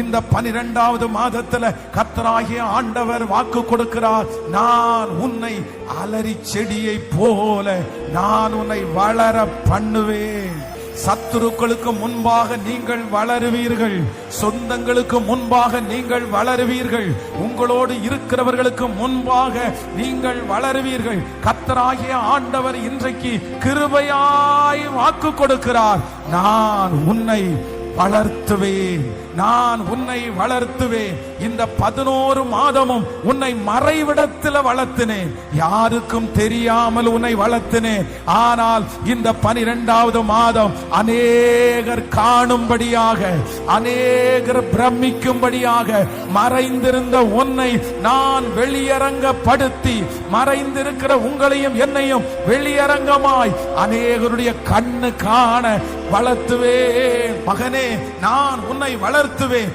இந்த 12வது மாதத்துல கர்த்தராகிய ஆண்டவர் வாக்கு கொடுக்கிறார். நான் உன்னை அலரி செடியை போல நான் உன்னை வளர பண்ணுவேன். சத்துருக்களுக்கு முன்பாக நீங்கள் வளருவீர்கள். சொந்தங்களுக்கு முன்பாக நீங்கள் வளருவீர்கள். உங்களோடு இருக்கிறவர்களுக்கு முன்பாக நீங்கள் வளருவீர்கள். கர்த்தராகிய ஆண்டவர் இன்றைக்கு கிருபையாய் வாக்கு கொடுக்கிறார். நான் உன்னை வளர்த்துவேன், நான் உன்னை வளர்த்துவேன். இந்த 11 மாதமும் உன்னை மறைவிடத்தில் வளர்த்தினேன், யாருக்கும் தெரியாமல் உன்னை வளர்த்தினேன். ஆனால் இந்த 12வது மாதம் அநேகர் காணும்படியாக, அநேகர் பிரமிக்கும்படியாக மறைந்திருந்த உன்னை நான் வெளியரங்கப்படுத்தி, மறைந்திருக்கிற உங்களையும் என்னையும் வெளியரங்கமாய் அநேகருடைய கண்ணு காண வளர்த்துவேன். மகனே, நான் உன்னை வளர்த்துவேன்.